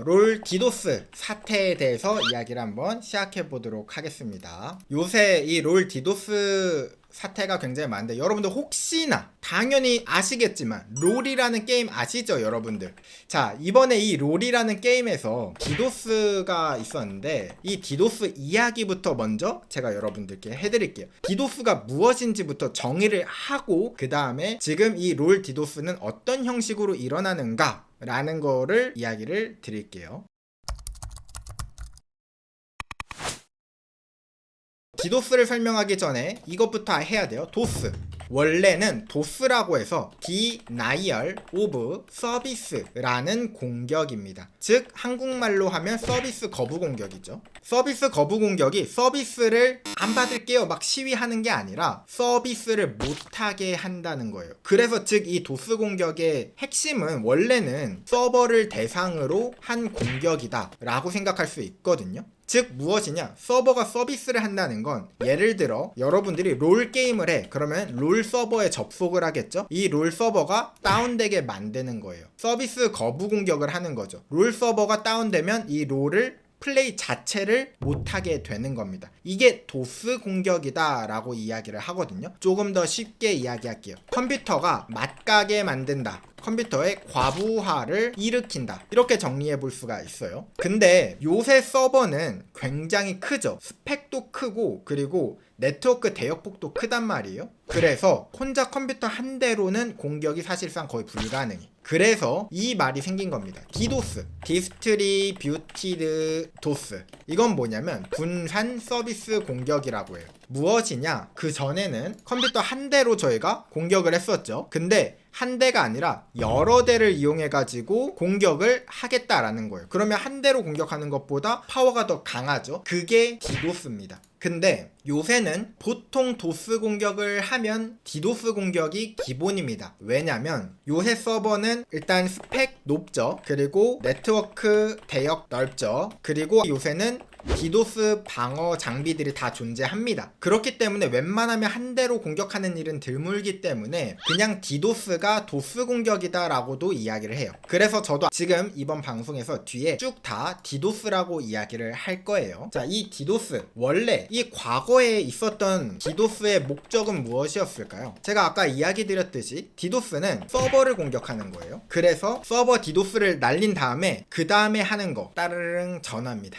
롤 디도스 사태에 대해서 이야기를 한번 시작해 보도록 하겠습니다. 요새 이 롤 디도스 사태가 굉장히 많은데 여러분들 혹시나 당연히 아시겠지만 롤이라는 게임 아시죠 여러분들? 자, 이번에 이 롤이라는 게임에서 디도스가 있었는데 이 디도스 이야기부터 먼저 제가 여러분들께 해드릴게요. 디도스가 무엇인지부터 정의를 하고 그 다음에 지금 이 롤 디도스는 어떤 형식으로 일어나는가 라는 거를 이야기를 드릴게요. 디도스를 설명하기 전에 이것부터 해야 돼요. 도스. 원래는 도스라고 해서 Denial of Service라는 공격입니다. 즉 한국말로 하면 서비스 거부 공격이죠. 서비스 거부 공격이 서비스를 안 받을게요 막 시위하는 게 아니라 서비스를 못하게 한다는 거예요. 그래서 즉 이 도스 공격의 핵심은 원래는 서버를 대상으로 한 공격이다 라고 생각할 수 있거든요. 즉 무엇이냐, 서버가 서비스를 한다는 건 예를 들어 여러분들이 롤 게임을 해. 그러면 롤 서버에 접속을 하겠죠. 이 롤 서버가 다운되게 만드는 거예요. 서비스 거부 공격을 하는 거죠. 롤 서버가 다운되면 이 롤을 플레이 자체를 못하게 되는 겁니다. 이게 도스 공격이다 라고 이야기를 하거든요. 조금 더 쉽게 이야기할게요. 컴퓨터가 맞가게 만든다, 컴퓨터의 과부하를 일으킨다, 이렇게 정리해 볼 수가 있어요. 근데 요새 서버는 굉장히 크죠. 스펙도 크고 그리고 네트워크 대역폭도 크단 말이에요. 그래서 혼자 컴퓨터 한 대로는 공격이 사실상 거의 불가능해. 그래서 이 말이 생긴 겁니다. 디도스, 디스트리뷰티드 도스. 이건 뭐냐면 분산 서비스 공격이라고 해요. 무엇이냐, 그 전에는 컴퓨터 한 대로 저희가 공격을 했었죠. 근데 한 대가 아니라 여러 대를 이용해 가지고 공격을 하겠다라는 거예요. 그러면 한 대로 공격하는 것보다 파워가 더 강하죠. 그게 디도스입니다. 근데 요새는 보통 도스 공격을 하면 디도스 공격이 기본입니다. 왜냐면 요새 서버는 일단 스펙 높죠. 그리고 네트워크 대역 넓죠. 그리고 요새는 디도스 방어 장비들이 다 존재합니다. 그렇기 때문에 웬만하면 한 대로 공격하는 일은 드물기 때문에 그냥 디도스가 도스 공격이다 라고도 이야기를 해요. 그래서 저도 지금 이번 방송에서 뒤에 쭉 다 디도스라고 이야기를 할 거예요. 자, 이 디도스, 원래 이 과거에 있었던 디도스의 목적은 무엇이었을까요? 제가 아까 이야기 드렸듯이 디도스는 서버를 공격하는 거예요. 그래서 서버 디도스를 날린 다음에 그 다음에 하는 거 따르릉 전화입니다.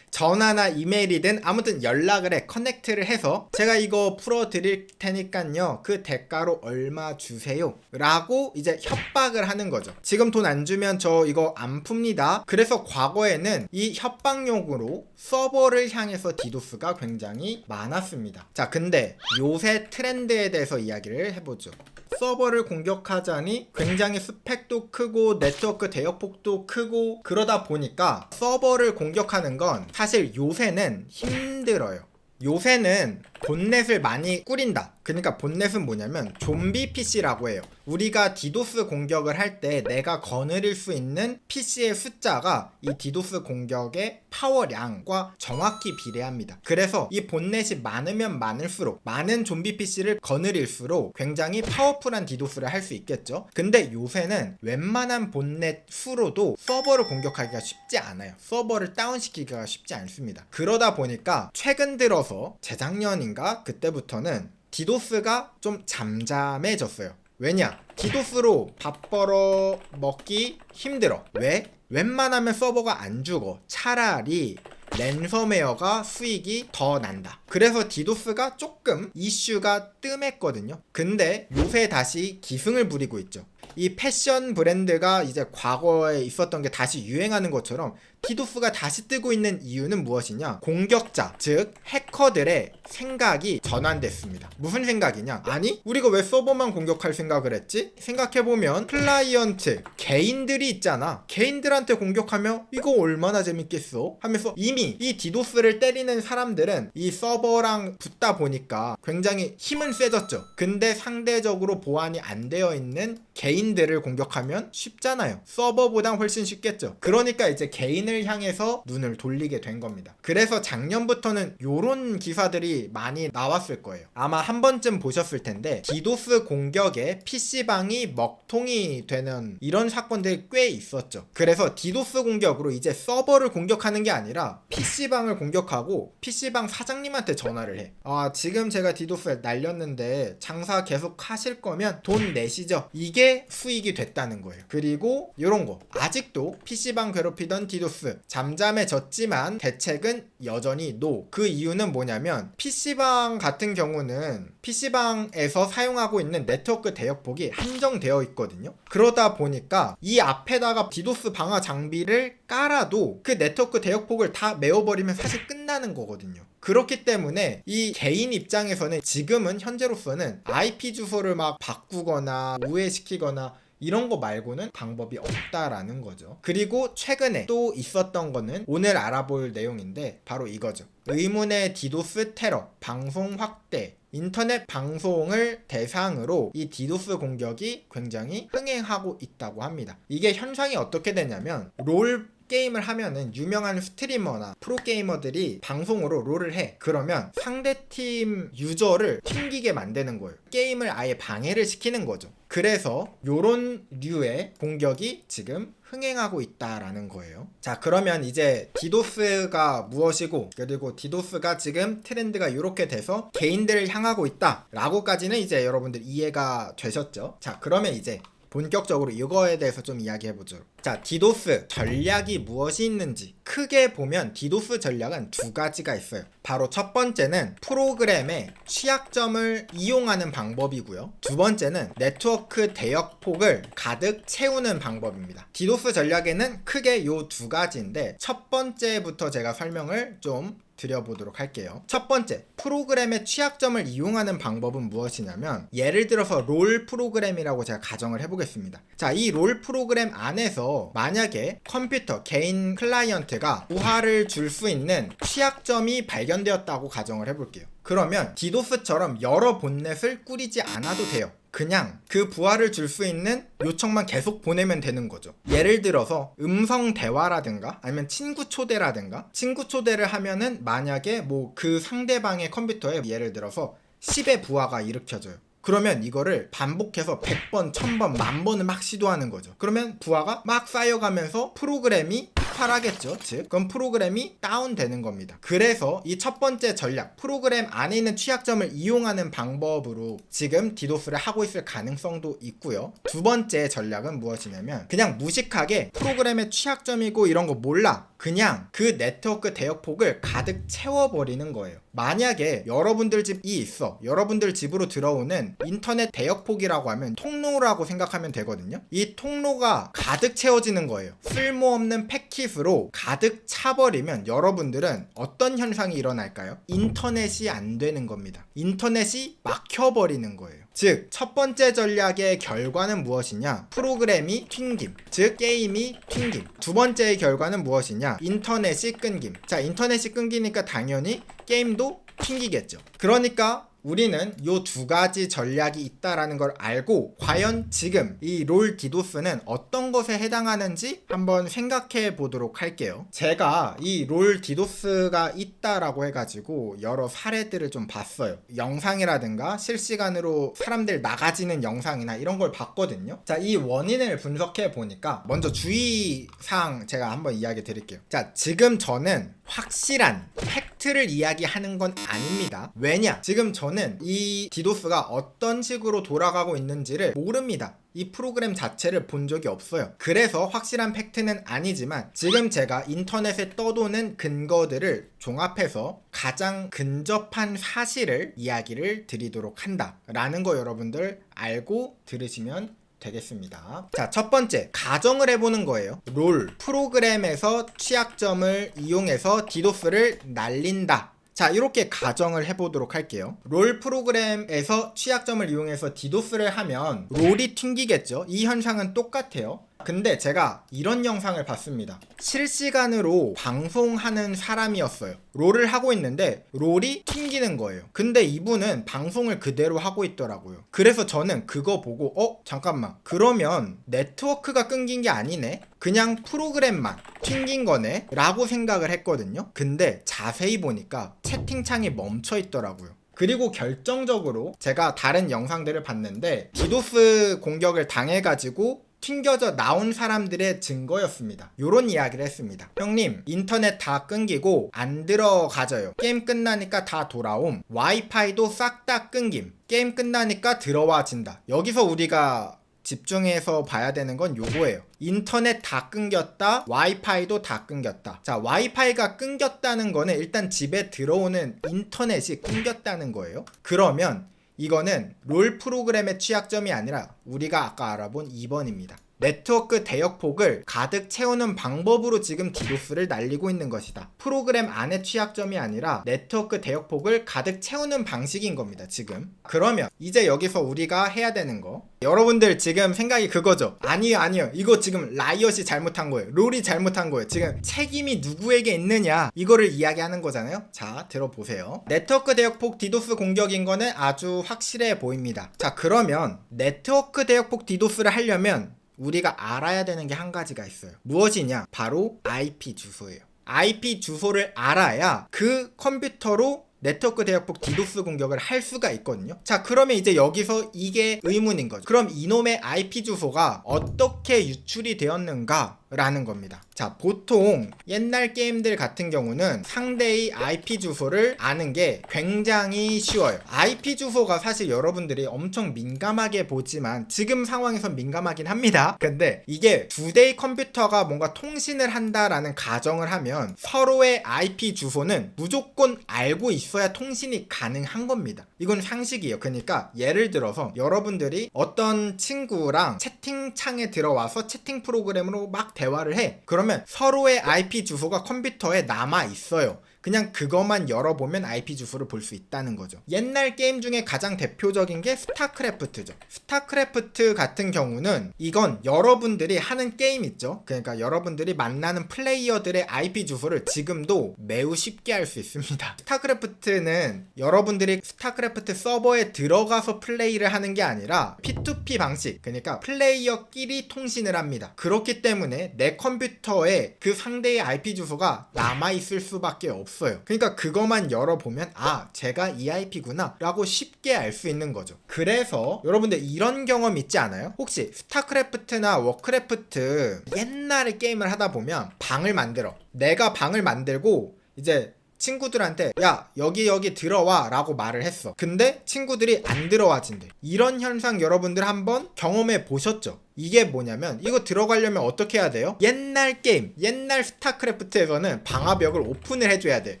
전화나 이메일이든 아무튼 연락을 해, 커넥트를 해서 제가 이거 풀어드릴 테니까요 그 대가로 얼마 주세요 라고 이제 협박을 하는 거죠. 지금 돈 안 주면 저 이거 안 풉니다. 그래서 과거에는 이 협박용으로 서버를 향해서 디도스가 굉장히 많았습니다. 자, 근데 요새 트렌드에 대해서 이야기를 해보죠. 서버를 공격하자니 굉장히 스펙도 크고 네트워크 대역폭도 크고 그러다 보니까 서버를 공격하는 건 사실 요새는 힘들어요. 요새는 본넷을 많이 꾸린다. 그러니까 본넷은 뭐냐면 좀비 PC라고 해요. 우리가 디도스 공격을 할 때 내가 거느릴 수 있는 PC의 숫자가 이 디도스 공격의 파워량과 정확히 비례합니다. 그래서 이 본넷이 많으면 많을수록, 많은 좀비 PC를 거느릴수록 굉장히 파워풀한 디도스를 할 수 있겠죠. 근데 요새는 웬만한 본넷 수로도 서버를 공격하기가 쉽지 않아요. 서버를 다운시키기가 쉽지 않습니다. 그러다 보니까 최근 들어서 재작년인가 그때부터는 디도스가 좀 잠잠해졌어요. 왜냐? 디도스로 밥 벌어 먹기 힘들어. 왜? 웬만하면 서버가 안 죽어. 차라리 랜섬웨어가 수익이 더 난다. 그래서 디도스가 조금 이슈가 뜸했거든요. 근데 요새 다시 기승을 부리고 있죠. 이 패션 브랜드가 이제 과거에 있었던 게 다시 유행하는 것처럼 디도스가 다시 뜨고 있는 이유는 무엇이냐? 공격자, 즉 해커들의 생각이 전환됐습니다. 무슨 생각이냐? 아니, 우리가 왜 서버만 공격할 생각을 했지? 생각해보면 클라이언트, 개인들이 있잖아. 개인들한테 공격하면 이거 얼마나 재밌겠어? 하면서 이미 이 디도스를 때리는 사람들은 이 서버랑 붙다 보니까 굉장히 힘은 세졌죠. 근데 상대적으로 보안이 안 되어 있는 개인 개인들을 공격하면 쉽잖아요. 서버보단 훨씬 쉽겠죠. 그러니까 이제 개인을 향해서 눈을 돌리게 된 겁니다. 그래서 작년부터는 요런 기사들이 많이 나왔을 거예요. 아마 한 번쯤 보셨을 텐데 디도스 공격에 PC방이 먹통이 되는 이런 사건들이 꽤 있었죠. 그래서 디도스 공격으로 이제 서버를 공격하는 게 아니라 PC방을 공격하고 PC방 사장님한테 전화를 해. 지금 제가 디도스 날렸는데 장사 계속 하실 거면 돈 내시죠. 이게 수익이 됐다는 거예요. 그리고 요런 거, 아직도 PC방 괴롭히던 디도스 잠잠해졌지만 대책은 여전히 NO. 그 이유는 뭐냐면 PC방 같은 경우는 PC방에서 사용하고 있는 네트워크 대역폭이 한정되어 있거든요. 그러다 보니까 이 앞에다가 디도스 방어 장비를 깔아도 그 네트워크 대역폭을 다 메워버리면 사실 끝나는 거거든요. 그렇기 때문에 이 개인 입장에서는 지금은 현재로서는 IP 주소를 막 바꾸거나 우회시키거나 이런 거 말고는 방법이 없다라는 거죠. 그리고 최근에 또 있었던 거는 오늘 알아볼 내용인데 바로 이거죠. 의문의 디도스 테러, 방송 확대, 인터넷 방송을 대상으로 이 디도스 공격이 굉장히 흥행하고 있다고 합니다. 이게 현상이 어떻게 되냐면 롤 게임을 하면은 유명한 스트리머나 프로게이머들이 방송으로 롤을 해. 그러면 상대팀 유저를 튕기게 만드는 거예요. 게임을 아예 방해를 시키는 거죠. 그래서 요런 류의 공격이 지금 흥행하고 있다라는 거예요. 자, 그러면 이제 디도스가 무엇이고 그리고 디도스가 지금 트렌드가 이렇게 돼서 개인들을 향하고 있다 라고까지는 이제 여러분들 이해가 되셨죠? 자, 그러면 이제 본격적으로 이거에 대해서 좀 이야기해보죠. 자, 디도스 전략이 무엇이 있는지 크게 보면 디도스 전략은 두 가지가 있어요. 바로 첫 번째는 프로그램의 취약점을 이용하는 방법이고요. 두 번째는 네트워크 대역폭을 가득 채우는 방법입니다. 디도스 전략에는 크게 이 두 가지인데 첫 번째부터 제가 설명을 좀 드려보도록 할게요. 첫 번째, 프로그램의 취약점을 이용하는 방법은 무엇이냐면 예를 들어서 롤 프로그램이라고 제가 가정을 해보겠습니다. 자, 이 롤 프로그램 안에서 만약에 컴퓨터 개인 클라이언트가 부하를 줄 수 있는 취약점이 발견되었다고 가정을 해볼게요. 그러면 디도스처럼 여러 본넷을 꾸리지 않아도 돼요. 그냥 그 부하를 줄 수 있는 요청만 계속 보내면 되는 거죠. 예를 들어서 음성 대화라든가 아니면 친구 초대라든가 친구 초대를 하면은 만약에 뭐 그 상대방의 컴퓨터에 예를 들어서 10의 부하가 일으켜져요. 그러면 이거를 반복해서 100번, 1000번, 10,000번을 막 시도하는 거죠. 그러면 부하가 막 쌓여가면서 프로그램이 폭발하겠죠. 즉, 그럼 프로그램이 다운되는 겁니다. 그래서 이 첫 번째 전략, 프로그램 안에 있는 취약점을 이용하는 방법으로 지금 디도스를 하고 있을 가능성도 있고요. 두 번째 전략은 무엇이냐면 그냥 무식하게 프로그램의 취약점이고 이런 거 몰라. 그냥 그 네트워크 대역폭을 가득 채워버리는 거예요. 만약에 여러분들 집이 있어. 여러분들 집으로 들어오는 인터넷 대역폭이라고 하면 통로라고 생각하면 되거든요. 이 통로가 가득 채워지는 거예요. 쓸모없는 패킷으로 가득 차버리면 여러분들은 어떤 현상이 일어날까요? 인터넷이 안 되는 겁니다. 인터넷이 막혀버리는 거예요. 즉, 첫 번째 전략의 결과는 무엇이냐? 프로그램이 튕김, 즉 게임이 튕김. 두 번째의 결과는 무엇이냐? 인터넷이 끊김. 자, 인터넷이 끊기니까 당연히 게임도 튕기겠죠. 그러니까 우리는 이 두 가지 전략이 있다라는 걸 알고 과연 지금 이 롤 디도스는 어떤 것에 해당하는지 한번 생각해 보도록 할게요. 제가 이 롤 디도스가 있다라고 해가지고 여러 사례들을 좀 봤어요. 영상이라든가 실시간으로 사람들 나가지는 영상이나 이런 걸 봤거든요. 자, 이 원인을 분석해 보니까 먼저 주의사항 제가 한번 이야기 드릴게요. 자, 지금 저는 확실한 팩트를 이야기하는 건 아닙니다. 왜냐? 지금 저는 이 디도스가 어떤 식으로 돌아가고 있는지를 모릅니다. 이 프로그램 자체를 본 적이 없어요. 그래서 확실한 팩트는 아니지만 지금 제가 인터넷에 떠도는 근거들을 종합해서 가장 근접한 사실을 이야기를 드리도록 한다 라는 거 여러분들 알고 들으시면 되겠습니다. 자, 첫 번째, 가정을 해보는 거예요. 롤 프로그램에서 취약점을 이용해서 디도스를 날린다. 자, 이렇게 가정을 해보도록 할게요. 롤 프로그램에서 취약점을 이용해서 디도스를 하면 롤이 튕기겠죠. 이 현상은 똑같아요. 근데 제가 이런 영상을 봤습니다. 실시간으로 방송하는 사람이었어요. 롤을 하고 있는데 롤이 튕기는 거예요. 근데 이분은 방송을 그대로 하고 있더라고요. 그래서 저는 그거 보고 잠깐만, 그러면 네트워크가 끊긴 게 아니네? 그냥 프로그램만 튕긴 거네? 라고 생각을 했거든요. 근데 자세히 보니까 채팅창이 멈춰 있더라고요. 그리고 결정적으로 제가 다른 영상들을 봤는데 디도스 공격을 당해가지고 튕겨져 나온 사람들의 증거였습니다. 요런 이야기를 했습니다. 형님, 인터넷 다 끊기고 안 들어가져요. 게임 끝나니까 다 돌아옴. 와이파이도 싹 다 끊김. 게임 끝나니까 들어와진다. 여기서 우리가 집중해서 봐야 되는 건 요거예요. 인터넷 다 끊겼다, 와이파이도 다 끊겼다. 자, 와이파이가 끊겼다는 거는 일단 집에 들어오는 인터넷이 끊겼다는 거예요. 그러면 이거는 롤 프로그램의 취약점이 아니라 우리가 아까 알아본 2번입니다. 네트워크 대역폭을 가득 채우는 방법으로 지금 디도스를 날리고 있는 것이다. 프로그램 안의 취약점이 아니라 네트워크 대역폭을 가득 채우는 방식인 겁니다, 지금. 그러면 이제 여기서 우리가 해야 되는 거, 여러분들 지금 생각이 그거죠. 아니요, 이거 지금 라이엇이 잘못한 거예요. 롤이 잘못한 거예요. 지금 책임이 누구에게 있느냐, 이거를 이야기하는 거잖아요. 자, 들어보세요. 네트워크 대역폭 디도스 공격인 거는 아주 확실해 보입니다. 자, 그러면 네트워크 대역폭 디도스를 하려면 우리가 알아야 되는 게 한 가지가 있어요. 무엇이냐? 바로 IP 주소예요. IP 주소를 알아야 그 컴퓨터로 네트워크 대역폭 디도스 공격을 할 수가 있거든요. 자, 그러면 이제 여기서 이게 의문인 거죠. 그럼 이놈의 IP 주소가 어떻게 유출이 되었는가? 라는 겁니다. 자, 보통 옛날 게임들 같은 경우는 상대의 IP 주소를 아는 게 굉장히 쉬워요. IP 주소가 사실 여러분들이 엄청 민감하게 보지만 지금 상황에서 민감하긴 합니다. 근데 이게 두 대의 컴퓨터가 뭔가 통신을 한다라는 가정을 하면 서로의 IP 주소는 무조건 알고 있어야 통신이 가능한 겁니다. 이건 상식이에요. 그러니까 예를 들어서 여러분들이 어떤 친구랑 채팅창에 들어와서 채팅 프로그램으로 막 대화를 해. 그러면 서로의 IP 주소가 컴퓨터에 남아 있어요. 그냥 그것만 열어보면 IP 주소를 볼 수 있다는 거죠. 옛날 게임 중에 가장 대표적인 게 스타크래프트죠. 스타크래프트 같은 경우는 이건 여러분들이 하는 게임 있죠. 그러니까 여러분들이 만나는 플레이어들의 IP 주소를 지금도 매우 쉽게 알 수 있습니다. 스타크래프트는 여러분들이 스타크래프트 서버에 들어가서 플레이를 하는 게 아니라 P2P 방식, 그러니까 플레이어끼리 통신을 합니다. 그렇기 때문에 내 컴퓨터에 그 상대의 IP 주소가 남아있을 수밖에 없어요. 그러니까 그것만 열어보면 제가 이 IP구나 라고 쉽게 알 수 있는 거죠. 그래서 여러분들 이런 경험 있지 않아요? 혹시 스타크래프트나 워크래프트 옛날에 게임을 하다 보면 방을 만들어. 내가 방을 만들고 이제 친구들한테 야 여기 들어와 라고 말을 했어. 근데 친구들이 안 들어와진대. 이런 현상 여러분들 한번 경험해 보셨죠? 이게 뭐냐면 이거 들어가려면 어떻게 해야 돼요? 옛날 게임, 옛날 스타크래프트에서는 방화벽을 오픈을 해줘야 돼.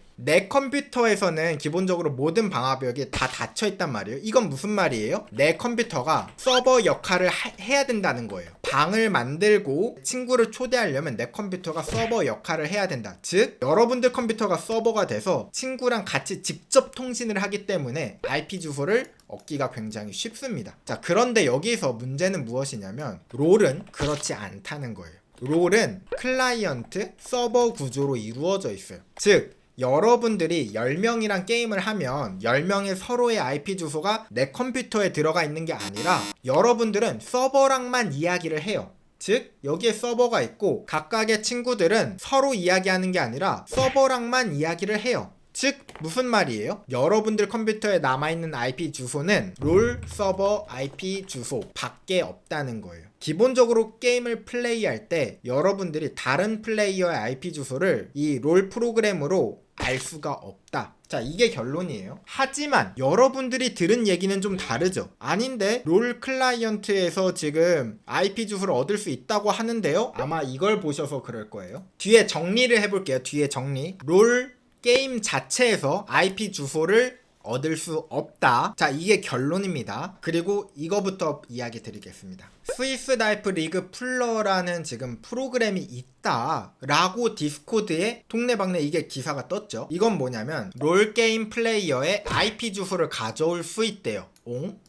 내 컴퓨터에서는 기본적으로 모든 방화벽이 다 닫혀 있단 말이에요. 이건 무슨 말이에요? 내 컴퓨터가 서버 역할을 해야 된다는 거예요. 방을 만들고 친구를 초대하려면 내 컴퓨터가 서버 역할을 해야 된다. 즉 여러분들 컴퓨터가 서버가 돼서 친구랑 같이 직접 통신을 하기 때문에 IP 주소를 얻기가 굉장히 쉽습니다. 자, 그런데 여기서 문제는 무엇이냐면 롤은 그렇지 않다는 거예요. 롤은 클라이언트, 서버 구조로 이루어져 있어요. 즉 여러분들이 10명이랑 게임을 하면 10명의 서로의 IP 주소가 내 컴퓨터에 들어가 있는 게 아니라 여러분들은 서버랑만 이야기를 해요. 즉 여기에 서버가 있고 각각의 친구들은 서로 이야기하는 게 아니라 서버랑만 이야기를 해요. 즉 무슨 말이에요? 여러분들 컴퓨터에 남아있는 IP 주소는 롤 서버 IP 주소 밖에 없다는 거예요. 기본적으로 게임을 플레이할 때 여러분들이 다른 플레이어의 IP 주소를 이 롤 프로그램으로 알 수가 없다. 자, 이게 결론이에요. 하지만 여러분들이 들은 얘기는 좀 다르죠. 아닌데 롤 클라이언트에서 지금 IP 주소를 얻을 수 있다고 하는데요. 아마 이걸 보셔서 그럴 거예요. 뒤에 정리를 해볼게요. 뒤에 정리. 롤 게임 자체에서 IP 주소를 얻을 수 없다. 자, 이게 결론입니다. 그리고 이거부터 이야기 드리겠습니다. 스위스 다이프 리그 플러라는 지금 프로그램이 있다 라고 디스코드에 동네방네 이게 기사가 떴죠. 이건 뭐냐면 롤게임 플레이어의 IP 주소를 가져올 수 있대요.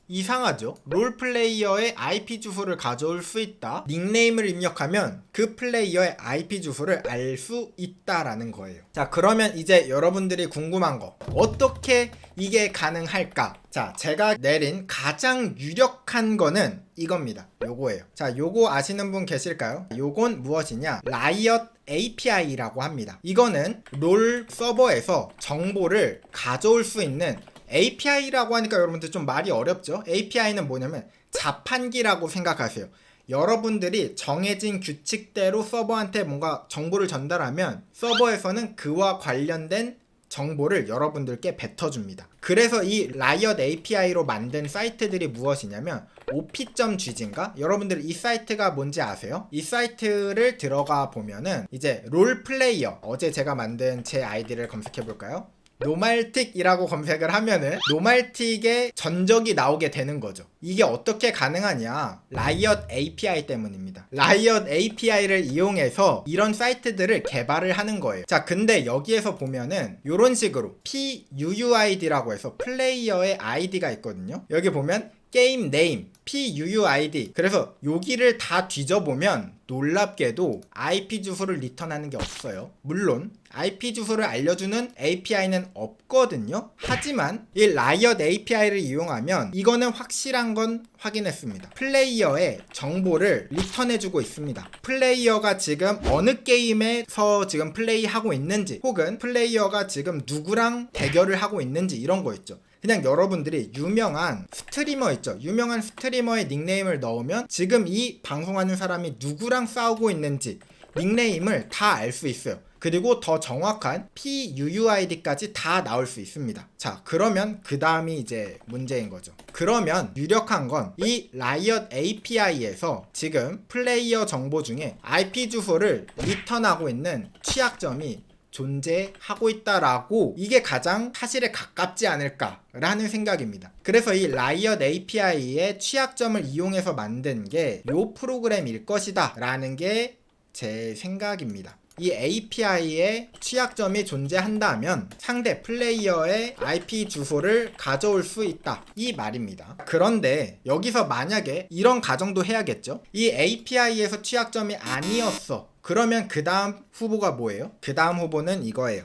이상하죠? 롤플레이어의 IP 주소를 가져올 수 있다. 닉네임을 입력하면 그 플레이어의 IP 주소를 알 수 있다라는 거예요. 자, 그러면 이제 여러분들이 궁금한 거, 어떻게 이게 가능할까? 자, 제가 내린 가장 유력한 거는 이겁니다. 요거예요. 자, 요거 아시는 분 계실까요? 요건 무엇이냐? 라이엇 API라고 합니다. 이거는 롤 서버에서 정보를 가져올 수 있는 API라고 하니까 여러분들 좀 말이 어렵죠? API는 뭐냐면 자판기라고 생각하세요. 여러분들이 정해진 규칙대로 서버한테 뭔가 정보를 전달하면 서버에서는 그와 관련된 정보를 여러분들께 뱉어줍니다. 그래서 이 라이엇 API로 만든 사이트들이 무엇이냐면 op.g인가? 여러분들 이 사이트가 뭔지 아세요? 이 사이트를 들어가 보면은 이제 롤플레이어, 어제 제가 만든 제 아이디를 검색해 볼까요? 노말틱이라고 검색을 하면은 노말틱의 전적이 나오게 되는 거죠. 이게 어떻게 가능하냐? 라이엇 API 때문입니다. 라이엇 API를 이용해서 이런 사이트들을 개발을 하는 거예요. 자, 근데 여기에서 보면은 이런 식으로 PUUID라고 해서 플레이어의 아이디가 있거든요. 여기 보면 게임 네임, PUUID. 그래서 여기를 다 뒤져보면 놀랍게도 IP 주소를 리턴하는 게 없어요. 물론 IP 주소를 알려주는 API는 없거든요. 하지만 이 라이엇 API를 이용하면 이거는 확실한 건 확인했습니다. 플레이어의 정보를 리턴해주고 있습니다. 플레이어가 지금 어느 게임에서 지금 플레이하고 있는지, 혹은 플레이어가 지금 누구랑 대결을 하고 있는지, 이런 거 있죠. 그냥 여러분들이 유명한 스트리머 있죠. 유명한 스트리머의 닉네임을 넣으면 지금 이 방송하는 사람이 누구랑 싸우고 있는지 닉네임을 다 알 수 있어요. 그리고 더 정확한 PUUID까지 다 나올 수 있습니다. 자, 그러면 그 다음이 이제 문제인 거죠. 그러면 유력한 건 이 라이엇 API에서 지금 플레이어 정보 중에 IP 주소를 리턴하고 있는 취약점이 존재하고 있다라고, 이게 가장 사실에 가깝지 않을까라는 생각입니다. 그래서 이 라이엇 API의 취약점을 이용해서 만든 게 요 프로그램일 것이다 라는 게 제 생각입니다. 이 API에 취약점이 존재한다면 상대 플레이어의 IP 주소를 가져올 수 있다, 이 말입니다. 그런데 여기서 만약에 이런 가정도 해야겠죠. 이 API에서 취약점이 아니었어. 그러면 그 다음 후보가 뭐예요? 그 다음 후보는 이거예요.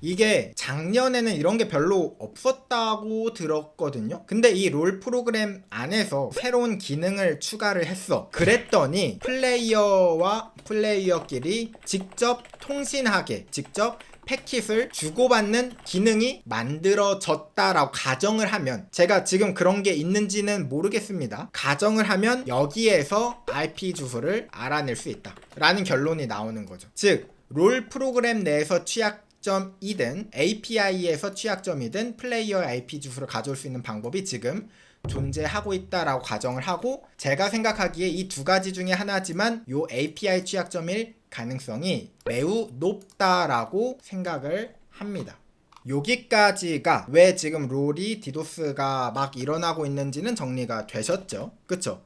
이게 작년에는 이런 게 별로 없었다고 들었거든요. 근데 이 롤 프로그램 안에서 새로운 기능을 추가를 했어. 그랬더니 플레이어와 플레이어끼리 직접 통신하게, 직접 패킷을 주고받는 기능이 만들어졌다라고 가정을 하면, 제가 지금 그런 게 있는지는 모르겠습니다. 가정을 하면 여기에서 IP 주소를 알아낼 수 있다 라는 결론이 나오는 거죠. 즉, 롤 프로그램 내에서 취약점이든 API에서 취약점이든 플레이어의 IP 주소를 가져올 수 있는 방법이 지금 존재하고 있다라고 가정을 하고, 제가 생각하기에 이 두 가지 중에 하나지만 요 API 취약점일 가능성이 매우 높다라고 생각을 합니다. 여기까지가 왜 지금 롤이 디도스가 막 일어나고 있는지는 정리가 되셨죠? 그쵸?